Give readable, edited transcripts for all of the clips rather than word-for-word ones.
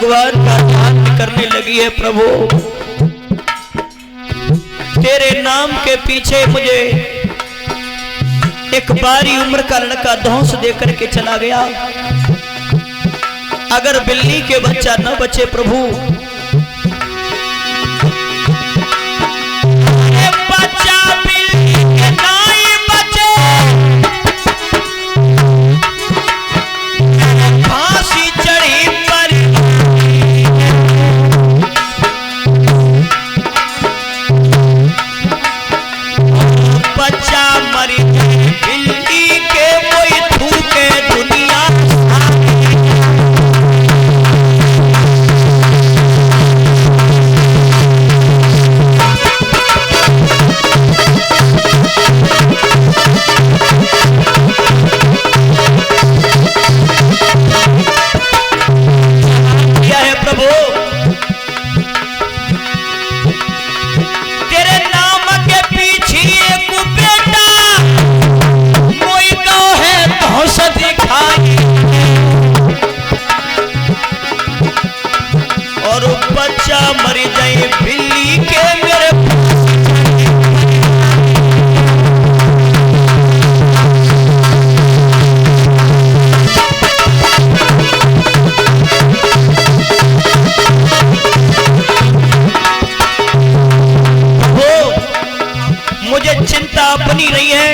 भगवान का ध्यान करने लगी है। प्रभु तेरे नाम के पीछे मुझे एक बारी उम्र का लड़का धौंस देकर के चला गया। अगर बिल्ली के बच्चा न बचे प्रभु, बच्चा बिल्ली के नहीं बचे, फांसी चढ़ी पर बच्चा मरी बिल्ली के कोई थूके दुनिया। क्या है प्रभु, तेरे नाम के पीछे एक बेटा मोई तो है धौंस दिखाई, और बच्चा मर जाए बिल्ली के मेरे। मुझे चिंता अपनी नहीं है,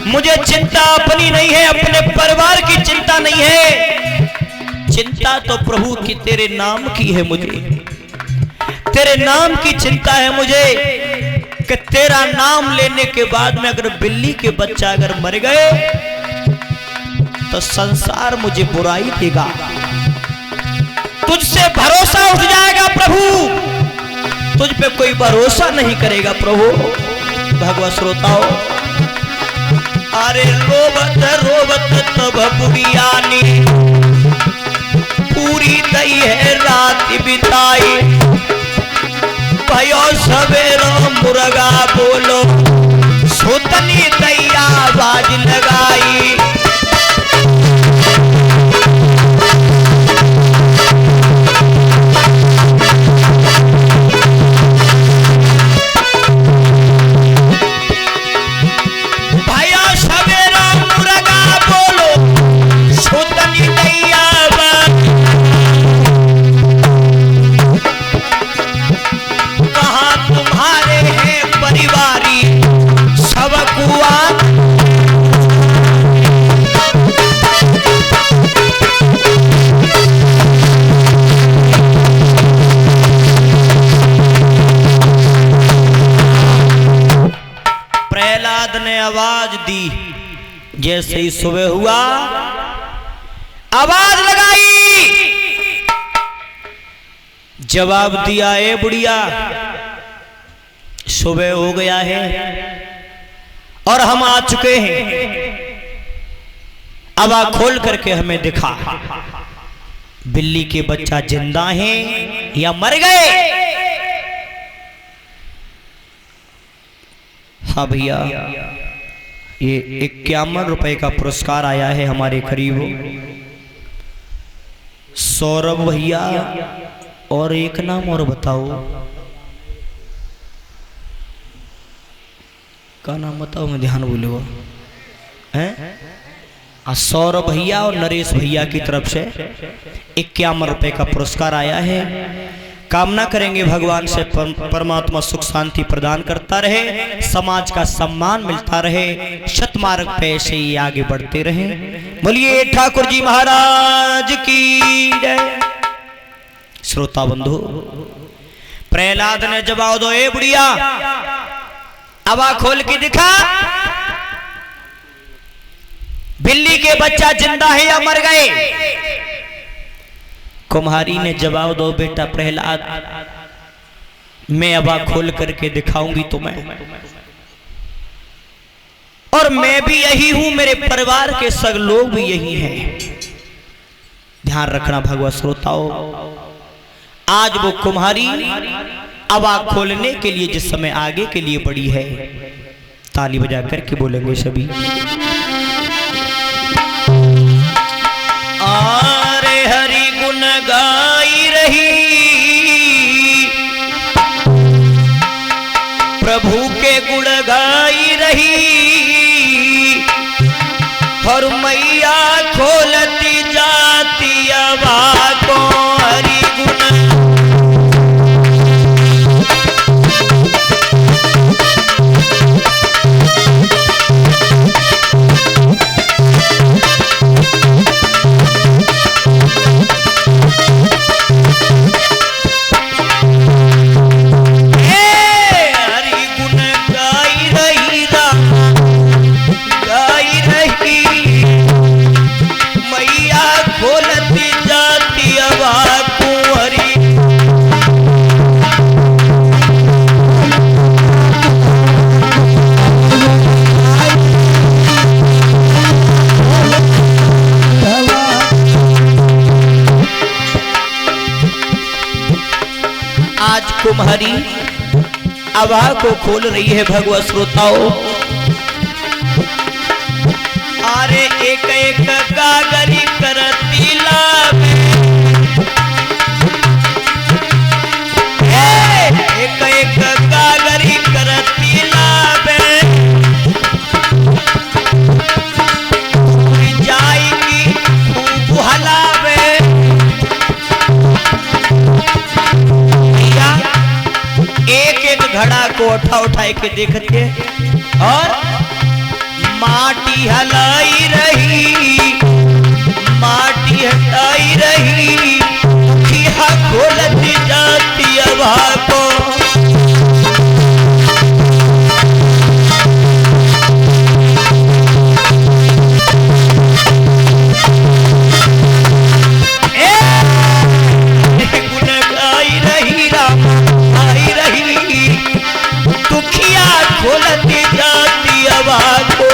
मुझे चिंता अपनी नहीं है, अपने परिवार की चिंता नहीं है। चिंता तो प्रभु की तेरे नाम की है। मुझे तेरे नाम की चिंता है मुझे कि तेरा नाम लेने के बाद में अगर बिल्ली के बच्चा अगर मर गए तो संसार मुझे बुराई देगा, तुझसे भरोसा उठ जाएगा प्रभु, तुझ पे कोई भरोसा नहीं करेगा प्रभु। भगवत श्रोताओ, अरे रोबत रोबत तब बुढ़िया ने पूरी दई है रात बिताई, भयो सवेरो मुर्गा बोलो सोतनी दैया बाज लगाई। प्रहलाद ने आवाज दी, जैसे ही सुबह हुआ आवाज लगाई, जवाब दिया, ए बुढ़िया सुबह हो गया है और हम आ चुके हैं, अब आ खोल करके हमें दिखा बिल्ली के बच्चा जिंदा है या मर गए। हाँ भैया, ये 51 रुपए का पुरस्कार आया है हमारे करीब सौरभ भैया, और एक नाम और बताओ, का नाम बताओ, मैं ध्यान भूलूंगा हैं। सौरभ भैया और नरेश भैया की तरफ से 51 रुपए का पुरस्कार आया है। कामना करेंगे भगवान से परमात्मा सुख शांति प्रदान करता रहे, समाज का सम्मान मिलता रहे, सतमार्ग पे ऐसे ही आगे बढ़ते रहे। बोलिए ठाकुर जी महाराज की जय। श्रोता बंधु, प्रहलाद ने जवाब दो, ए बुढ़िया अब आ खोल के दिखा, बिल्ली के बच्चा जिंदा है या मर गए। कुम्हारी ने जवाब दो, बेटा प्रहलाद मैं अब खोल करके दिखाऊंगी तुम्हें, और मैं भी यही हूं, मेरे परिवार के सब लोग भी यही हैं। ध्यान रखना भगवत श्रोताओ, आज वो कुम्हारी अब आग खोलने के लिए जिस समय आगे के लिए बड़ी है, ताली बजा करके बोलेंगे सभी। आरे हरि गुण और मैया खोलती जाती अबा को हरि गुण। कुम्हारी अबा को खोल रही है भगवत श्रोताओं। अरे एक एक गागरी करती लाभ, एक एक गागरी करती लाभ, जाएगी खूब हलावे। एक एक घड़ा को उठाए के देखते और माटी हलाई रही, माटी हटाई रही, खिया खोलती जाती अबा को। गुण गाई रही राम आई रही, दुखिया खोलती जाती अबा को।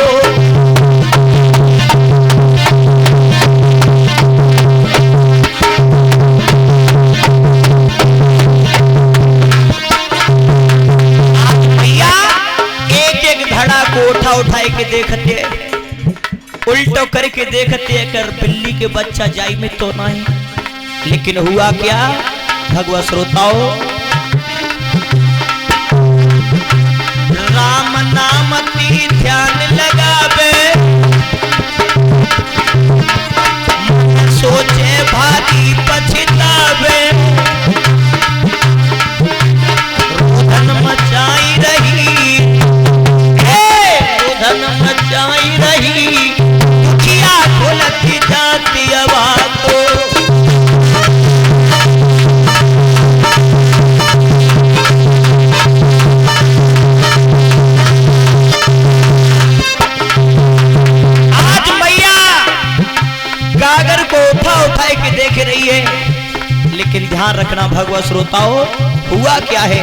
उठाए के देखते, उल्टो करके देखते कर बिल्ली के बच्चा जाई में तो नहीं, लेकिन हुआ क्या भगवत श्रोताओं। राम नाम ती ध्यान लगावे, सोचे भारी पछतावे, रोदन मचाई रही, धन मचाई रही, दुखिया खोलती जाती अबा को। आज मैया गागर को उठाए के देख रही है, लेकिन ध्यान रखना भगवत श्रोताओं, हुआ क्या है।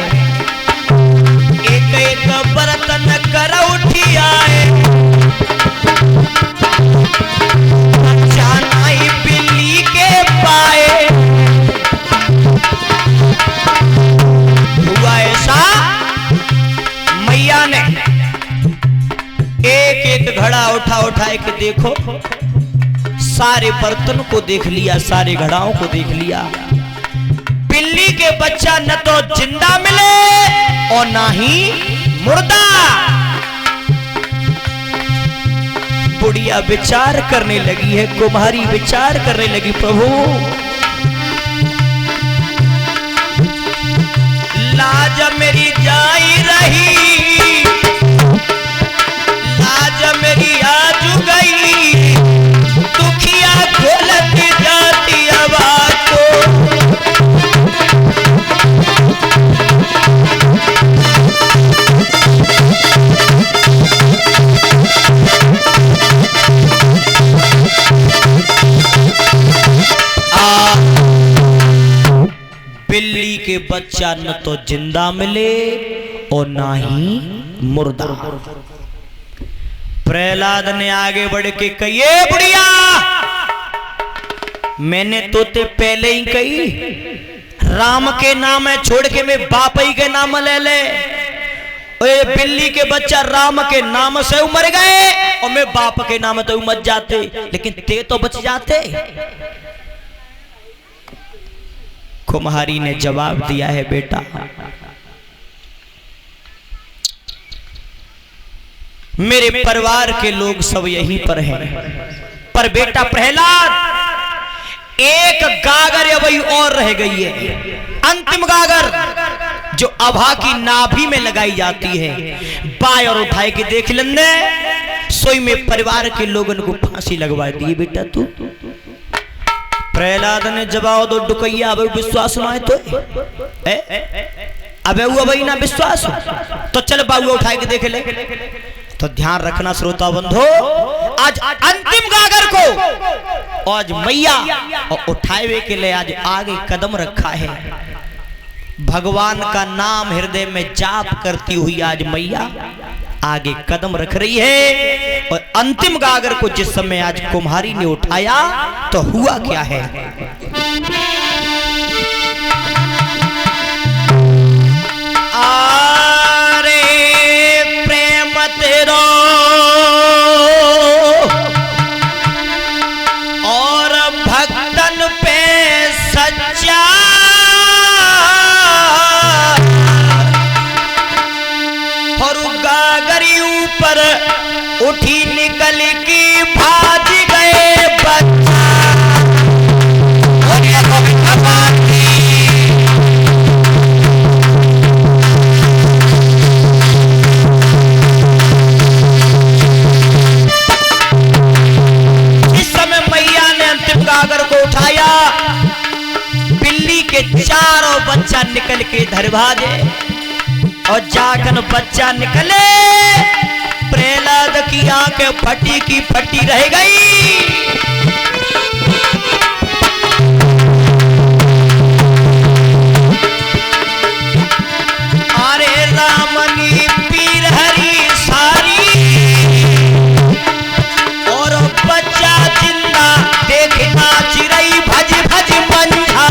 एक एक बर्तन कर उठी आए, जानाई बिल्ली के पाए। हुआ ऐसा, मैया ने एक एक घड़ा उठाए के देखो, सारे बर्तन को देख लिया, सारे घड़ाओं को देख लिया। बिल्ली के बच्चा न तो जिंदा मिले और ना ही मुर्दा। बुढ़िया विचार करने लगी है, कुम्हारी विचार करने लगी, प्रभु लाज मेरी जाई रही, लाज मेरी आज गई, दुखिया खोलती जाती अबा को। बिल्ली के बच्चा न तो जिंदा मिले और ना ही मुर्दा। प्रहलाद ने आगे बढ़ के कही, बुढ़िया मैंने तो ते पहले ही कही, राम के नाम है छोड़ के मैं बाप ही के नाम ले ले। ओए बिल्ली के बच्चा राम के नाम से उमर गए और मैं बाप के नाम तो उमर जाते, लेकिन ते तो बच जाते। कुम्हारी ने जवाब दिया है, बेटा मेरे परिवार के लोग सब यहीं पर हैं, पर बेटा प्रहलाद एक गागर अभी और रह गई है, अंतिम गागर जो अभा की नाभि में लगाई जाती है। बाय और उठाए के देख लेने सोई में परिवार के लोगों को फांसी लगवा दी। बेटा तू प्रहलाद ने जवाब दो डुकैया अब विश्वास ना है तो अबे वो भाई ना विश्वास तो चल बाबू उठाए के देख ले। तो ध्यान रखना श्रोता बंधो, आज अंतिम गागर को आज मैया और उठाए के लिए आज आगे कदम रखा है। भगवान का नाम हृदय में जाप करती हुई आज मैया आगे कदम रख रही है। और अंतिम गागर को जिस समय आज कुम्हारी ने उठाया तो हुआ क्या है। आरे प्रेम तेरो और भक्तन पे सच्चा और गागरी ऊपर उठी निकल की भाज गए बच्चा। इस समय मैया ने अंतिम गागर को उठाया, बिल्ली के चारों बच्चा निकल के धरभाजे और जाकर बच्चा निकले। प्रहलाद की आंखें फटी की फटी रह गई। अरे रामनी पीर हरी सारी और बच्चा जिंदा देखना चिरई भज भज मंझा।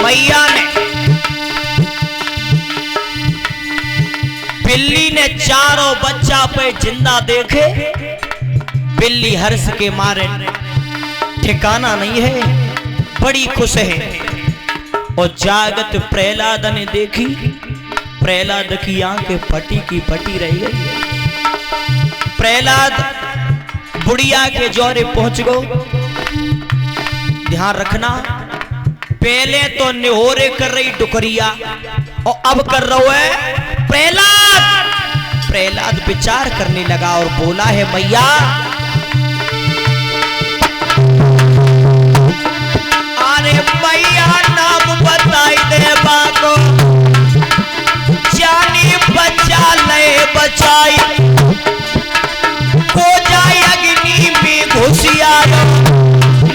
मैया ने बिल्ली ने चारों बच्चा पे जिंदा देखे, बिल्ली हर्ष के मारे ठिकाना नहीं है, बड़ी खुश है। और जागत प्रहलाद ने देखी, प्रहलाद की आंखें फटी की फटी रह गई। प्रहलाद बुढ़िया के जोरे पहुंच गो। ध्यान रखना, पहले तो निहोरे कर रही डुकरिया और अब कर रहा है प्रहलाद। प्रहलाद विचार करने लगा और बोला है मैया अरे मैया नाम बताई दे बाको जानी बच्चा ले बचाई को जाए अग्नि में घुसिया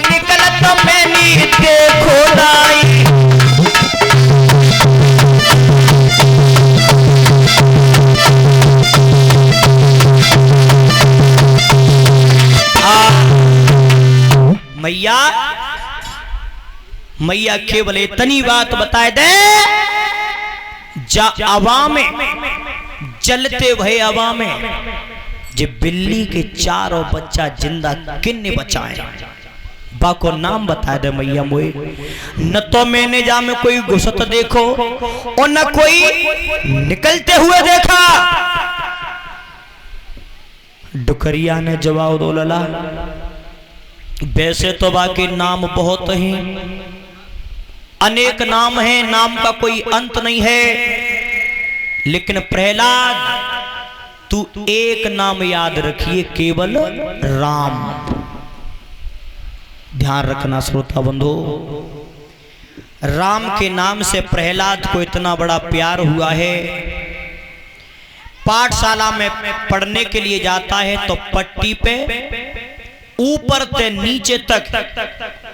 निकलत मैंने देखो नाई। मैया मैया केवल इतनी बात बताए दे, जा हवा में जलते भय हवा में जे बिल्ली के चारों बच्चा जिंदा किन्ने बचाए बाको नाम बताए दे मैया मोए। न तो मैंने जा में कोई घुसत देखो और न कोई निकलते हुए देखा। डुकरिया ने जवाब दो लला वैसे तो बाकी नाम बहुत हैं, अनेक नाम हैं, नाम का कोई अंत नहीं है, लेकिन प्रहलाद तू एक नाम याद रखिए, केवल राम। ध्यान रखना श्रोता बंधु, राम के नाम से प्रहलाद को इतना बड़ा प्यार हुआ है। पाठशाला में पढ़ने के लिए जाता है तो पट्टी पे ऊपर से नीचे तक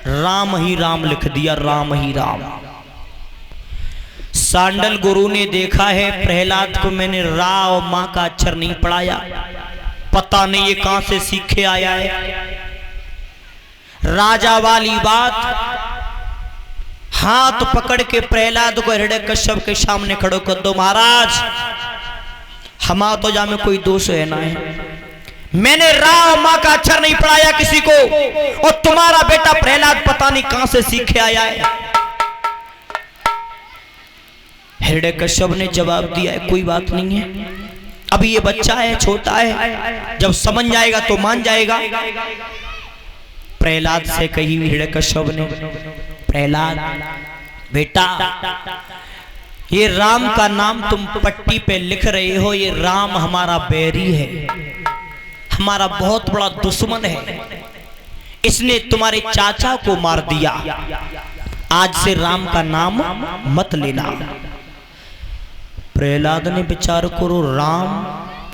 राम ही राम लिख दिया, राम ही राम। सांडल गुरु ने देखा है प्रहलाद को मैंने रा और मां का अक्षर नहीं पढ़ाया, पता नहीं ये कहां से सीखे आया है। राजा वाली बात, हाथ पकड़ के प्रहलाद को हिरण्यकश्यप के सामने खड़ो कर दो। महाराज हमारा तो जा में कोई दोष है ना है, मैंने राम माँ का अक्षर नहीं पढ़ाया किसी को, और तुम्हारा बेटा प्रहलाद पता नहीं कहां से सीख के आया है। हिरण्यकश्यप ने जवाब दिया है, कोई बात नहीं है, अभी ये बच्चा है, छोटा है, जब समझ जाएगा तो मान जाएगा। प्रहलाद से कही हिरण्यकश्यप ने, प्रहलाद बेटा, ये राम का नाम तुम पट्टी पे लिख रहे हो, ये राम हमारा बैरी है, हमारा बहुत बड़ा दुश्मन है, इसने तुम्हारे चाचा को मार दिया, आज से राम का नाम मत लेना। प्रहलाद ने विचार करो, राम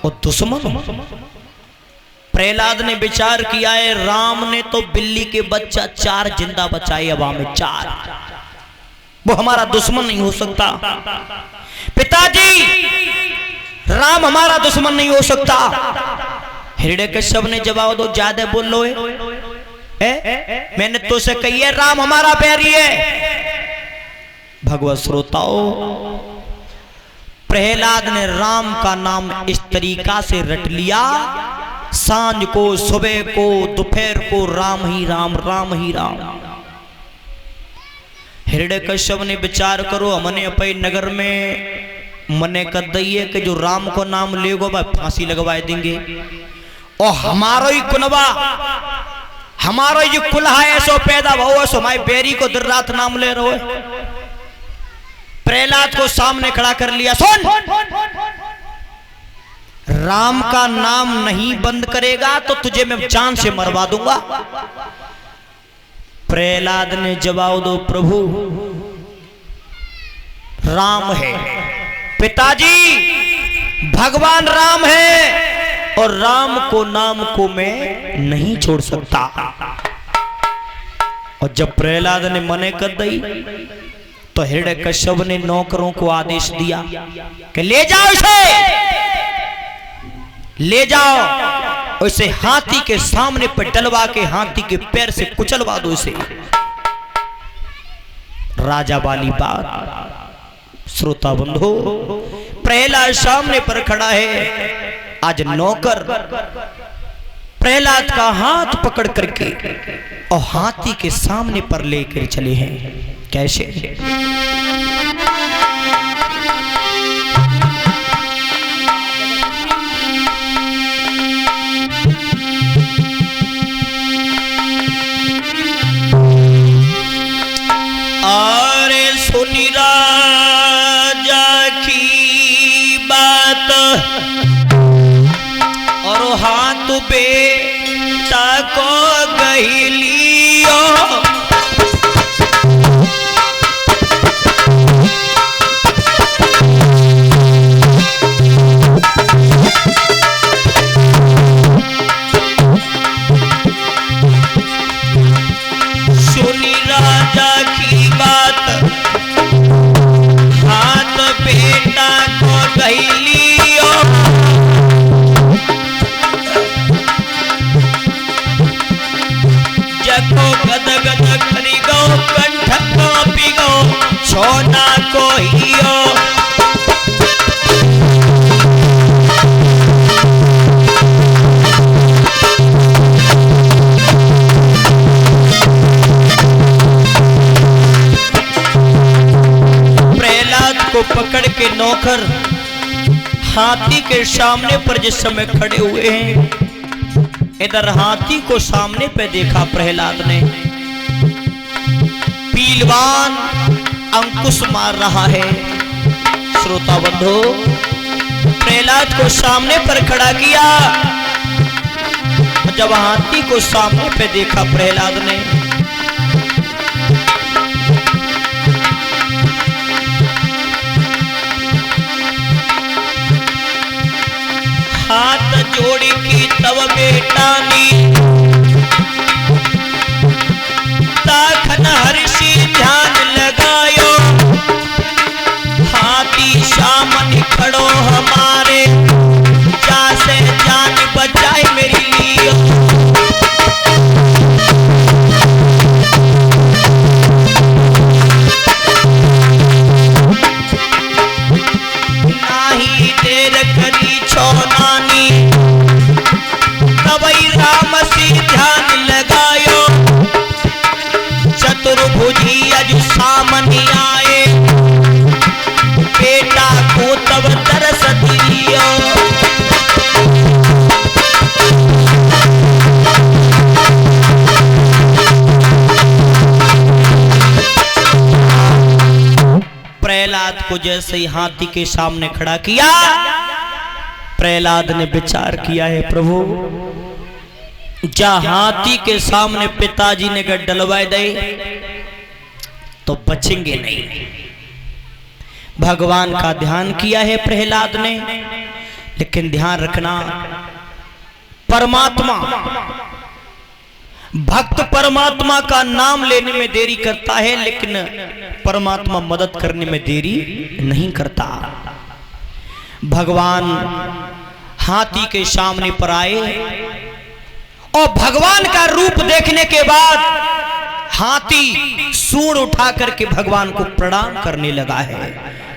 और दुश्मन। प्रहलाद ने विचार किया है, राम ने तो बिल्ली के बच्चा 4 जिंदा बचाए, हवा में 4, वो हमारा दुश्मन नहीं हो सकता। पिताजी, राम हमारा दुश्मन नहीं हो सकता। हिरण्यकश्यप ने जवाब दो, ज्यादा बोल लो है? मैंने तो से कही है राम हमारा बैरी है। भगवत श्रोताओं, प्रहलाद ने राम का नाम इस तरीका से रट लिया, सांझ को, सुबह को, दोपहर को राम ही राम, राम ही राम। हिरण्यकश्यप ने विचार करो, हमने अपने नगर में मने कर दिए कि जो राम को नाम लेगो भाई फांसी लगवा देंगे, और हमारो ही कुनबा, हमारो ही कुल्हा ऐसो पैदा हो, ऐसो हमारे बेरी को दिन रात नाम ले रहे हो। प्रहलाद को सामने खड़ा कर लिया, सुन, राम का नाम नहीं बंद करेगा तो तुझे मैं जान से मरवा दूंगा। प्रहलाद ने जवाब दो, प्रभु राम है, पिताजी भगवान राम है, और राम को नाम को मैं नहीं छोड़ सकता। और जब प्रहलाद ने मने कर दी तो हिरण्यकश्यप ने नौकरों को आदेश दिया कि ले जाओ इसे, ले जाओ, इसे हाथी के सामने पर डलवा के हाथी के पैर से कुचलवा दो इसे। राजा वाली बात। श्रोता बंधु, प्रहलाद सामने पर खड़ा है, आज नौकर प्रहलाद का हाथ पकड़ करके और हाथी के सामने पर लेकर चले हैं। कैसे? अरे सुनी राजा की बात, और हाथ बेटा को गहिलियो, सुनी राजा की बात, हाथ बेटा को गहिलियो, जको गद गद करी गो, कंठ कांपी गो, छोना को हियो। प्रहलाद को पकड़ के नौकर हाथी के सामने पर जिस समय खड़े हुए हैं, इधर हाथी को सामने पे देखा प्रहलाद ने, पीलवान अंकुश मार रहा है। श्रोता बंधु, प्रहलाद को सामने पर खड़ा किया, जब हाथी को सामने पे देखा प्रहलाद ने, हाथ जोड़ी की तव बेटा नी, ताखन हर्षी ध्यान लगायो, हाथी सामने खड़ो हमारे, जासे जान बचाए मेरी लियो। नाही देर करी छो नानी, प्रहलाद को जैसे ही हाथी के सामने खड़ा किया, प्रहलाद ने विचार किया है प्रभु जा हाथी के सामने पिताजी ने अगर डलवा दे तो बचेंगे नहीं। भगवान का ध्यान किया है प्रहलाद ने, लेकिन ध्यान रखना परमात्मा भक्त परमात्मा का नाम लेने में देरी करता है, लेकिन परमात्मा मदद करने में देरी नहीं करता। भगवान हाथी के सामने पर आए और भगवान का रूप देखने के बाद हाथी सूंड उठा करके भगवान को प्रणाम करने लगा है।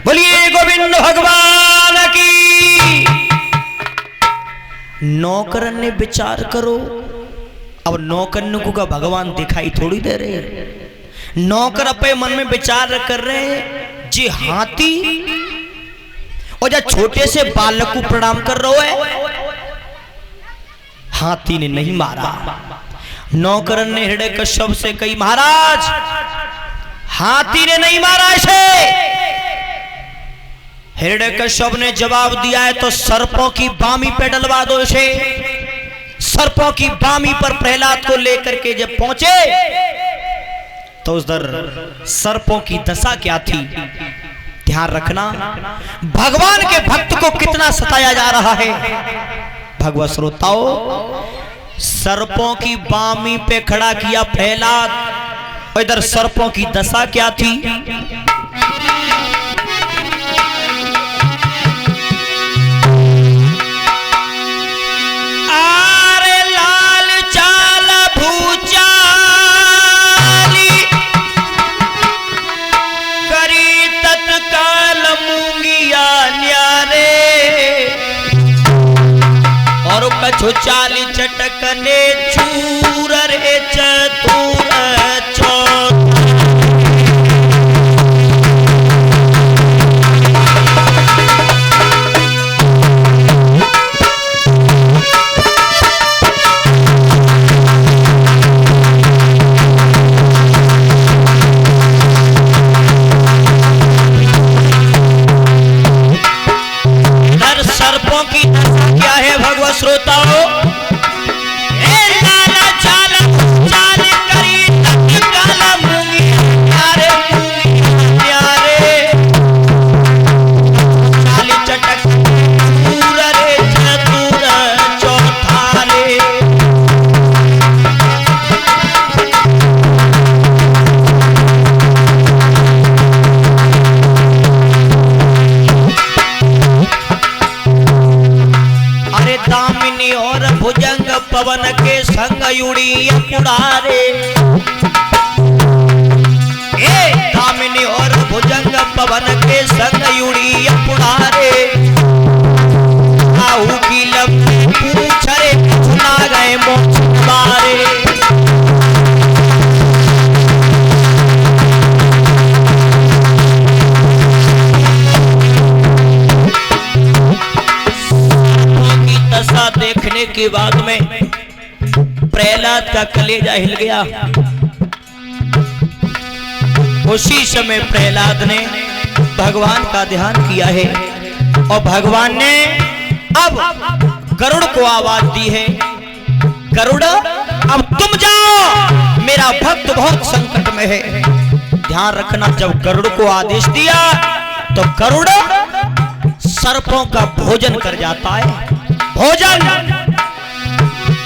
बोलिए गोविंद भगवान की। नौकरन ने विचार करो, अब नौकरन को का भगवान दिखाई थोड़ी दे रहे। नौकर अपने मन में विचार कर रहे हैं जी हाथी और जब छोटे से बालक को प्रणाम कर रहे है। हाथी ने नहीं मारा। नौकरन ने हिरण्यकश्यप से कही महाराज हाथी ने नहीं मारा इसे। हिरण्यकश्यप ने जवाब दिया है तो सर्पों की बामी पे डलवा दो इसे। सर्पों की बामी पर प्रहलाद को लेकर के जब पहुंचे तो उधर सर्पों की दशा क्या थी। ध्यान रखना भगवान के भक्त को कितना सताया जा रहा है। भगवत श्रोताओ, सर्पों की बामी पे खड़ा किया प्रहलाद और इधर सर्पों की दशा क्या थी। चाली चटकने चूर रे चतुर सर्पों की दशा क्या है भगवत श्रोताओ। भुजंग पवन के संग युड़ी पुड़ारे। दामिनी और भुजंग पवन के संग युड़ी पुड़ारे। आहू की लंबी पूछ रे सुना गए मोक्ष बारे। देखने के बाद में प्रहलाद का कलेजा हिल गया। उसी समय प्रहलाद ने भगवान का ध्यान किया है और भगवान ने अब गरुड़ को आवाज दी है। गरुड़ अब तुम जाओ, मेरा भक्त बहुत संकट में है। ध्यान रखना जब गरुड़ को आदेश दिया तो गरुड़ सर्पों का भोजन कर जाता है। भोजन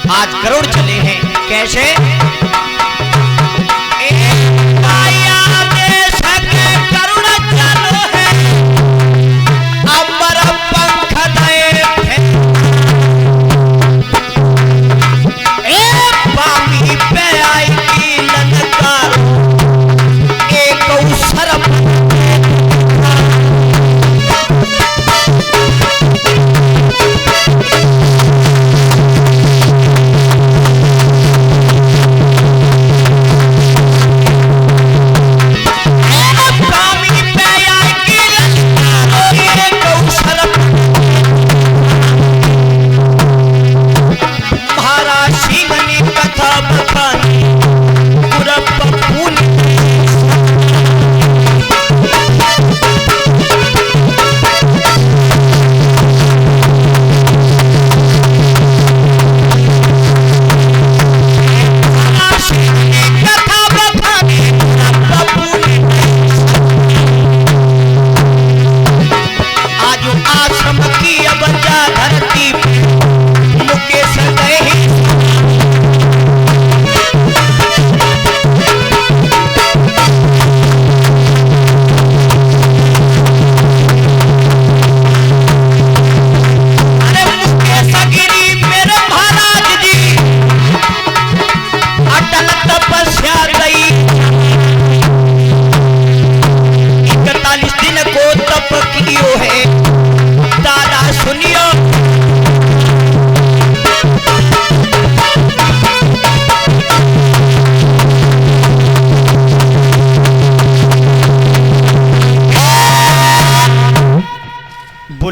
आज गरुड़ चले हैं कैसे। गरुड़ चलो है अमर पंख बामी पे आई की ललकार एक सर्प।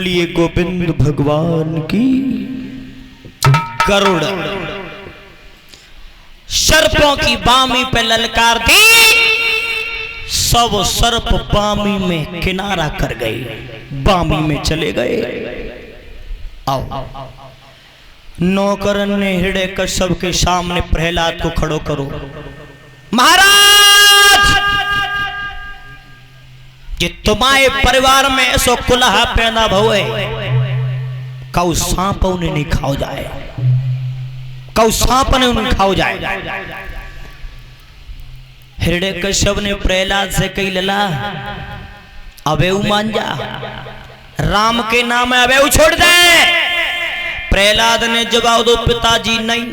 बोलिए गोविंद भगवान की। गरुड़ सर्पों की बामी पे ललकार दी, सब सर्प बामी में किनारा कर गए, बामी में चले गए। आओ नौकरन ने हिरण्यकश्यप के सामने प्रहलाद को खड़ो करो। महाराज ये तुम्हारे परिवार में ऐसो कुलहा पैदा भवे, कौ सांप उन्हें नहीं खाओ जाए, कौ सांप ने उन्हें खाओ जाए। हिरण्यकश्यप ने प्रहलाद से कही लला अबे मान जा, राम के नाम है अबे छोड़ दे। प्रहलाद ने जवाब दो पिताजी नहीं,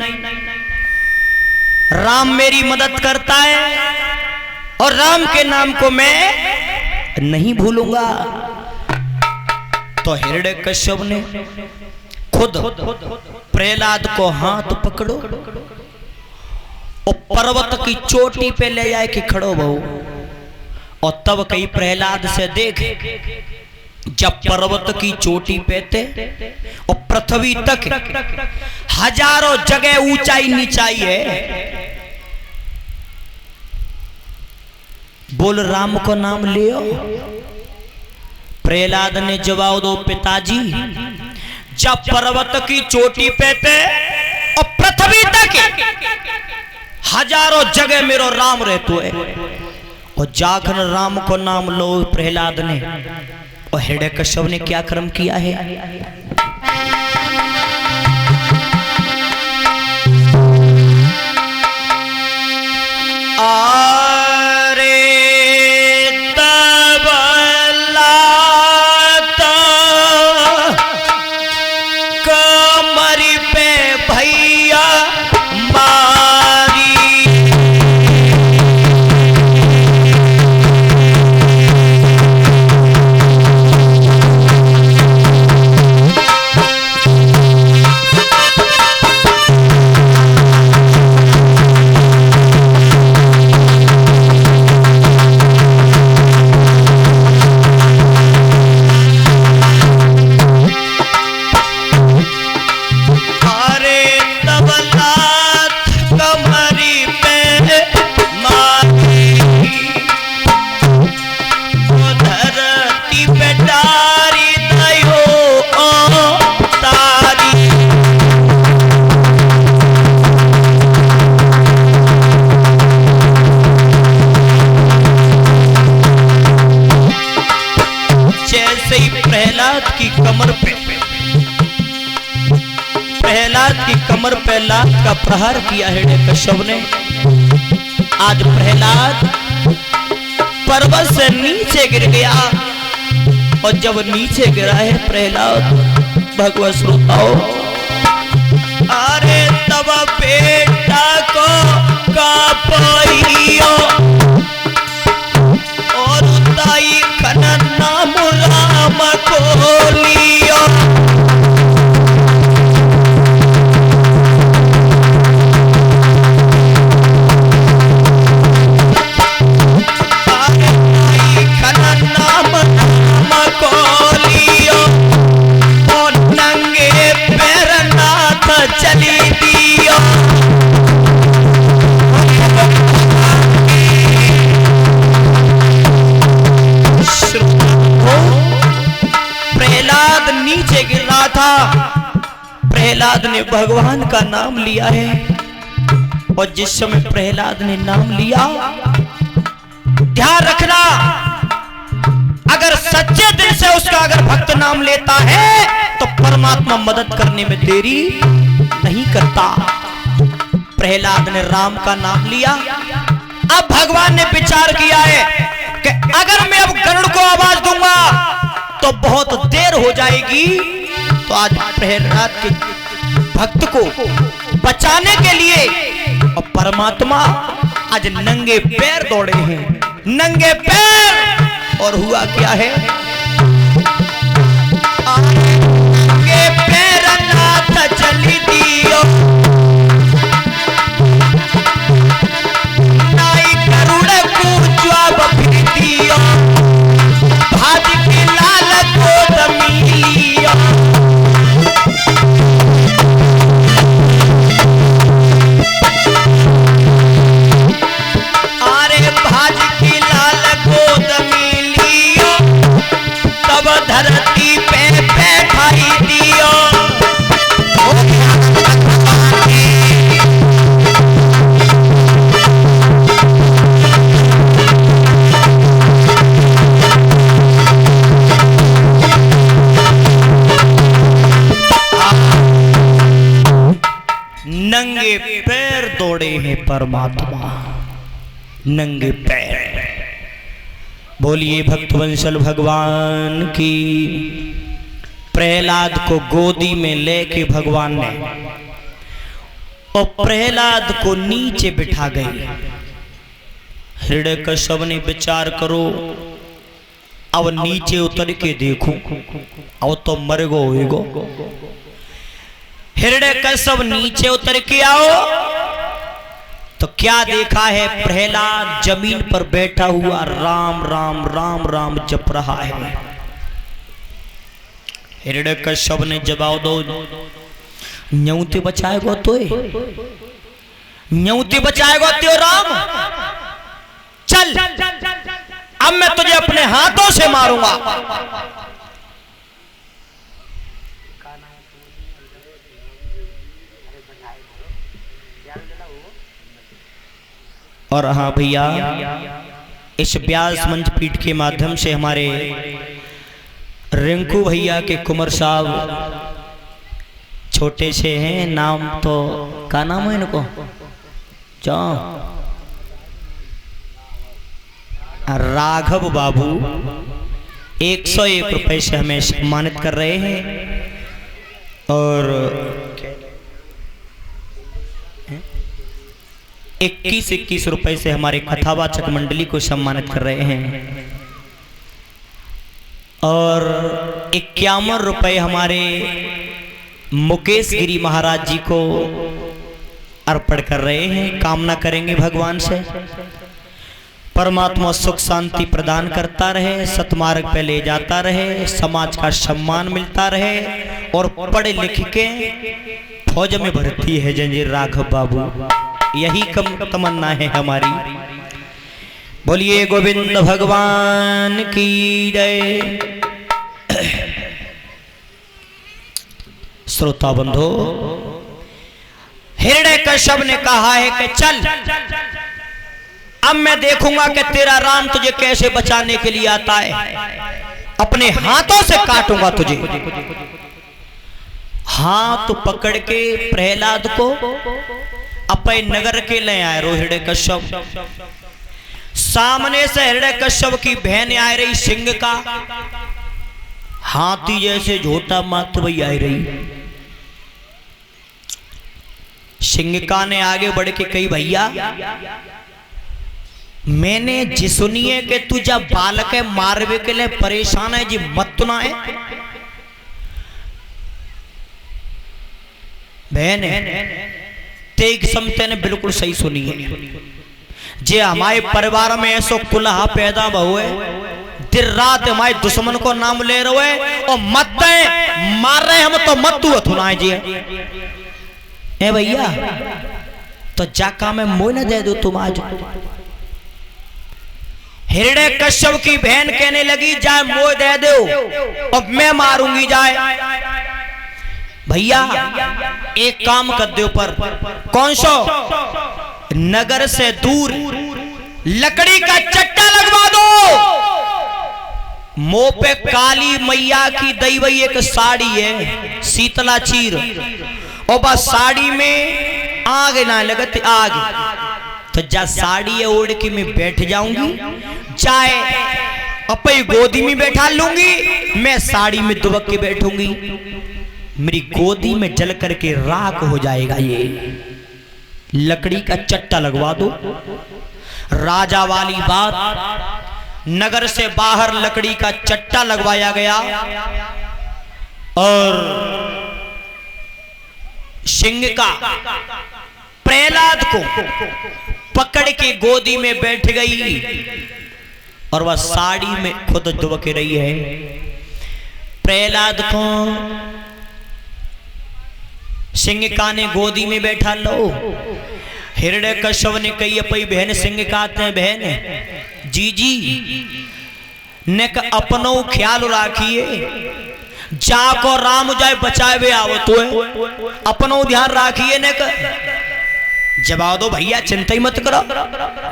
राम मेरी मदद करता है और राम के नाम को मैं नहीं भूलूंगा। तो हिरण्यकश्यप ने खुद प्रहलाद को हाथ पकड़ो और पर्वत की चोटी पे ले जाए कि खड़ो बहु, और तब कई प्रहलाद से देख जब पर्वत की चोटी पे थे और पृथ्वी तक हजारों जगह ऊंचाई नीचाई है, बोल राम को नाम लियो। प्रहलाद ने जवाब दो पिताजी जब पर्वत की चोटी पे थे और पृथ्वी तक हजारों जगह मेरो राम रहतो है, और जाखन राम को नाम लो प्रहलाद ने। और हिरण्यकश्यप ने क्या कर्म किया है, अरे तब लात कमरी पे भैया मारी, प्रहलाद की कमर पे लात का प्रहार किया हिरण्यकश्यप ने। आज प्रहलाद पर्वत से नीचे गिर गया, और जब नीचे गिरा है प्रहलाद भगवत श्रोताओं, अरे तब बेटा को कापइयो और ताई खनन नाम राम को लियो। चली दियो प्रहलाद नीचे गिर रहा था, प्रहलाद ने भगवान का नाम लिया है, और जिस समय प्रहलाद ने नाम लिया, ध्यान रखना अगर सच्चे दिल से उसका अगर भक्त नाम लेता है तो परमात्मा मदद करने में देरी नहीं करता। प्रहलाद ने राम का नाम लिया। अब भगवान ने विचार किया है कि अगर मैं अब गरुड़ को आवाज दूंगा तो बहुत देर हो जाएगी, तो आज प्रहलाद के भक्त को बचाने के लिए और परमात्मा आज नंगे पैर दौड़े हैं, नंगे पैर। और हुआ क्या है, नंगे पैर नाथ चली दियो, नाई गरुड़ को जवाब फिर दियो, भाज के लाल को मिली परमात्मा नंगे पैर। बोलिए भक्तवंशल भगवान की। प्रहलाद को गोदी में लेके भगवान ने और प्रहलाद को नीचे बिठा गई। हिरण्यकश्यप ने विचार करो, अब नीचे उतर के देखूं, अब तो मर गो होएगो। हिरण्यकश्यप नीचे उतर के आओ तो क्या देखा है, प्रहलाद जमीन पर बैठा हुआ राम राम राम राम जप रहा है। हिरण्यकश्यप ने जवाब दो, न्यूते बचाएगो तो न्यूते बचाएगो त्यो राम, चल अब मैं तुझे अपने हाथों से मारूंगा। और हाँ भैया, इस व्यास मंच पीठ के माध्यम से हमारे रिंकू भैया के कुंवर साहब छोटे से हैं, नाम तो क्या नाम है इनको, राघव बाबू 101 रुपए से हमें सम्मानित कर रहे हैं। और 21 रुपए से हमारे कथावाचक मंडली को सम्मानित कर रहे हैं। और 51 रुपए हमारे मुकेश गिरी महाराज जी को अर्पण कर रहे हैं। कामना करेंगे भगवान से परमात्मा सुख शांति प्रदान करता रहे, सतमार्ग पे ले जाता रहे, समाज का सम्मान मिलता रहे और पढ़े लिख के फौज में भर्ती है जंजीर राघव बाबू, यही कम तमन्ना है हमारी। बोलिए गोविंद भगवान की जय। श्रोता बंधो, हिरण्यकश्यप ने कहा है कि चल अब मैं देखूंगा कि तेरा राम तुझे कैसे बचाने के लिए आता है, अपने हाथों से काटूंगा तुझे। हाथ पकड़ के प्रहलाद को अपने नगर के ले आए रो हिरण्यकश्यप। सामने से हिरण्यकश्यप की बहन आ रही, सिंह का हाथी जैसे झोटा मात्र वही आ रही। सिंहिका ने आगे बढ़ के कही, भैया मैंने जी सुनिए कि तू जब बालक है मारवे के लिए परेशान है जी, मत तो ना है बहन तेग समते ने बिल्कुल सही सुनी है। जे हमारे परिवार में ऐसो कुल्हा पैदा हुए, दिन रात हमारे दुश्मन को नाम ले रहे और मत मार रहे हम तो मत तू थुनाए जी ए भैया, तो जाका में मोह न दे दो तुम आज। हिरण्यकश्यप की बहन कहने लगी, जाए मोह दे दो और मैं मारूंगी जाए। भैया एक काम कर दो, पर कौन सो, नगर से दूर लकड़ी का चट्टा लगवा दो, मुंह पे काली मैया की दई हुई एक साड़ी है शीतला चीर, और बस साड़ी में आग ना लगती आग, तो जा साड़ी ओढ़ के मैं बैठ जाऊंगी, चाहे अपनी गोदी में बैठा लूंगी, मैं साड़ी में दुबक के बैठूंगी, मेरी गोदी में जल करके राख हो जाएगा। ये लकड़ी का चट्टा लगवा दो। राजा वाली बात, नगर से बाहर लकड़ी का चट्टा लगवाया गया और सिंहिका प्रहलाद को पकड़ के गोदी में बैठ गई और वह साड़ी में खुद दुबक रही है। प्रहलाद को सिंहिका ने गोदी में बैठा लो। हिरण्यकश्यप ने कही अपनी बहन सिंहिका ते बहन जी जी ने अपनो ख्याल राखिए, जाको राम जाए बचावे आओ तो अपनो ध्यान राखिए ने जवाब दो, भैया चिंता ही मत करो,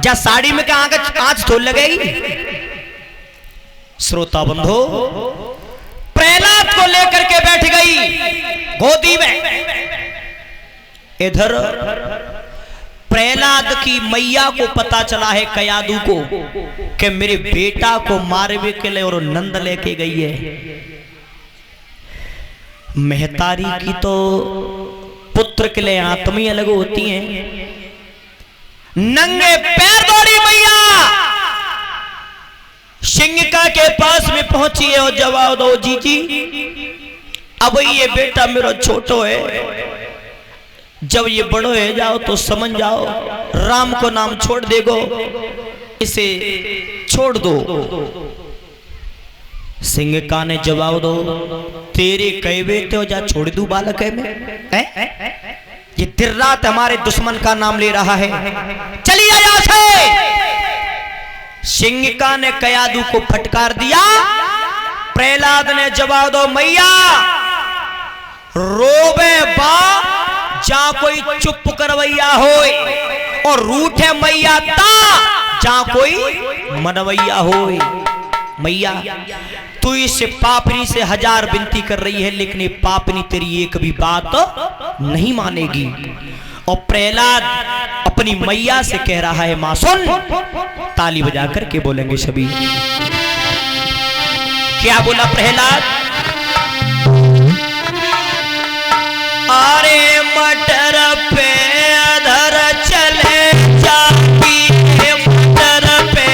जा साड़ी में क्या कांच थोड़ लगेगी। श्रोता बंधो, प्रहलाद को लेकर के बैठ गई गोदी में। इधर प्रहलाद की मैया को पता चला है कयादू को कि मेरे बेटा को मारवे के लिए और नंद लेके गई है। महतारी की तो पुत्र के लिए आत्मी अलग होती हैं। नंगे पैर दौड़ी मैया सिंहिका के पास में पहुंची है और जवाब दो जीजी, अब ये बेटा मेरा छोटो है, जब ये बड़ो है जाओ तो समझ जाओ, राम को नाम छोड़ देगो, इसे छोड़ दो। सिंहिका ने जवाब दो, तेरे कहवे तो जा छोड़ दू बालक है मैं, ये दिन रात हमारे दुश्मन का नाम ले रहा है, चली जा यहां से। सिंहिका ने कयादू को फटकार दिया। प्रहलाद ने जवाब दो, मैया रोबे बा जा कोई चुप करवैया होए, और रूठे मैया ता जा कोई मनवैया होए। मैया तू इस पापनी से 1000 विनती कर रही है, लेकिन ये पापनी तेरी एक भी बात नहीं मानेगी। और प्रहलाद अपनी मैया से कह रहा है, मां सुन। ताली बजा करके बोलेंगे सभी। क्या बोला प्रहलाद? अरे मटर पे अधर चले जाती है, मटर पे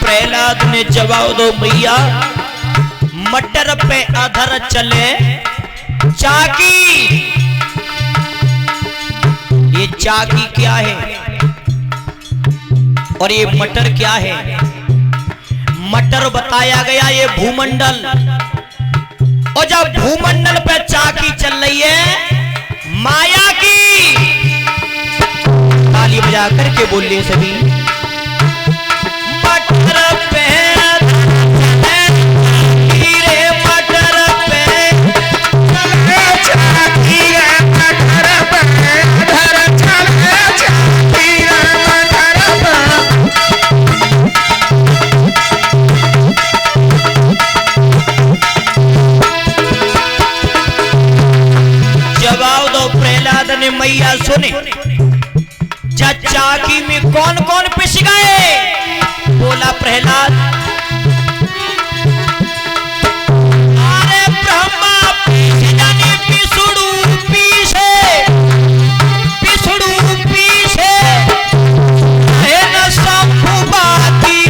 प्रहलाद ने जवाब दो, मैया मटर पे अधर चले चाकी। ये चाकी क्या है और ये मटर क्या है? मटर बताया गया ये भूमंडल, और जब भूमंडल पे चाकी चल रही है माया की। ताली बजा करके बोलिए सभी। मटर पे मैया सुने, चाकी में कौन कौन पिस गए? बोला प्रहलाद, अरे ब्रह्मा जाने पिसुड़ू पीछे, पिसुड़ू पीछे है न शंभु बाती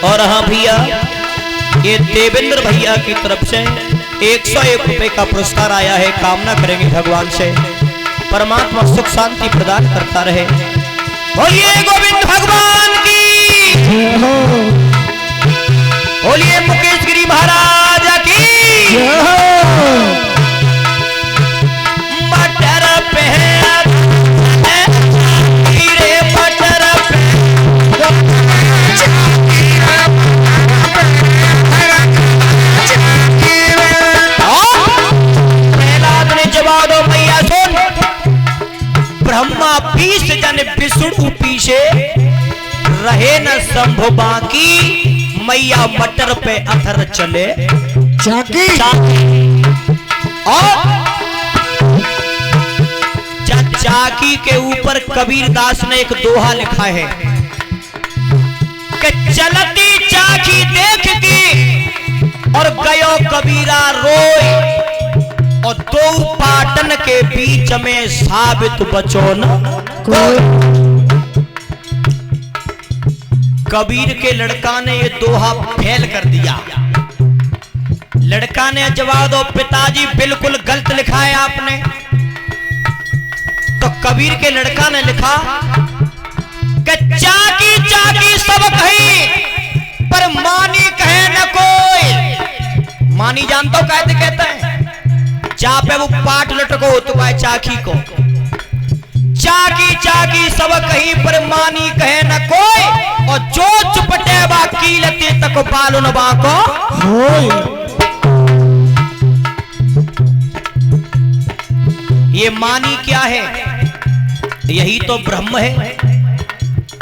और हाँ भैया, ये देवेंद्र भैया की तरफ से 101 रुपए का पुरस्कार आया है। कामना करेंगे भगवान से परमात्मा सुख शांति प्रदान करता रहे। बोलिए गोविंद भगवान की, बोलिए मुकेश गिरी महाराज की। मटर पे मटर ब्रह्मा 20 जन विष्णु पीछे रहे न शंभु बाकी, मैया मटर पे अथर चले चाकी। और चाकी के ऊपर कबीरदास ने एक दोहा लिखा है कि चलती चाकी देख के और गयो कबीरा रोए, और दो पाटन के बीच में साबित बचो न कोई। कबीर के लड़का ने ये दोहा फेल कर दिया। लड़का ने जवाब दो, पिताजी बिल्कुल गलत लिखा है आपने। तो कबीर के लड़का ने लिखा कि चाकी चाकी सब कही पर मानी कहे न कोई। मानी जानता हो कहते कहते हैं जा पे वो पाट लटको तो कहे चाकी को। चाकी चाकी सब कही पर मानी कहे न कोई और जो चुपटे बाकी लते तक पालो न बाको ये मानी क्या है? यही तो ब्रह्म है,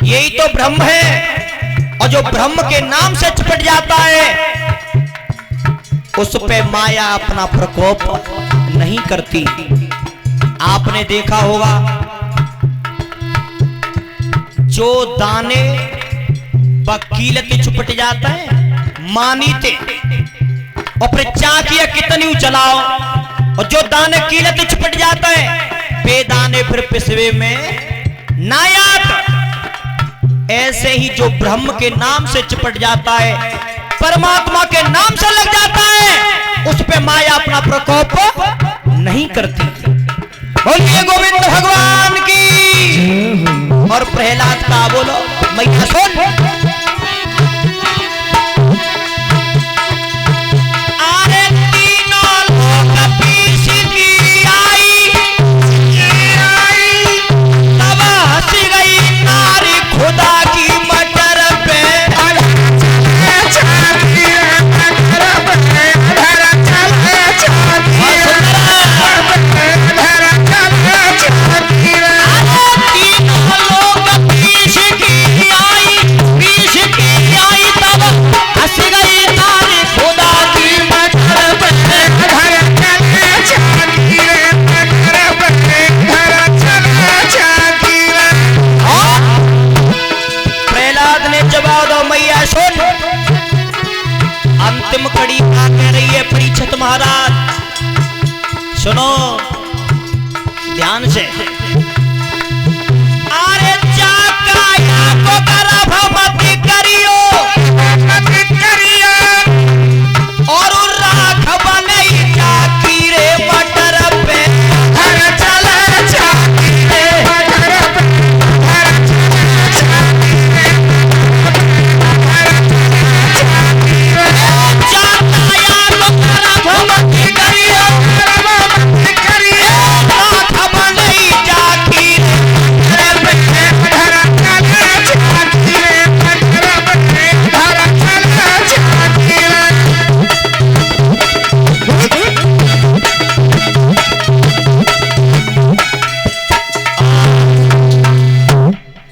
यही तो ब्रह्म है। और जो ब्रह्म के नाम से चिपट जाता है उस पे माया अपना प्रकोप नहीं करती। आपने देखा होगा जो दाने बकीलते चिपट जाता है मानी ते और फिर चाकिया कितनी चलाओ और जो दाने कीलते चिपट जाता है बेदाने फिर पिसवे में नायात। ऐसे ही जो ब्रह्म के नाम से चिपट जाता है परमात्मा के नाम से लग जाता है उस पे माया अपना प्रकोप नहीं करती। बोलिए गोविंद भगवान की। और प्रहलाद का बोलो मैया सुन। अरे तीनों लोग पीछ की आई तब हंस गई नारी खुदा की मटर पे। अंतिम कड़ी क्या कह रही है परीक्षित महाराज? सुनो ध्यान से। अरे चाकाया को गर्भ मत करियो और राख बनई चाकी रे मटर पे।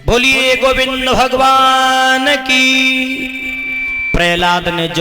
बोलिए गोविंद भगवान की। प्रहलाद ने जो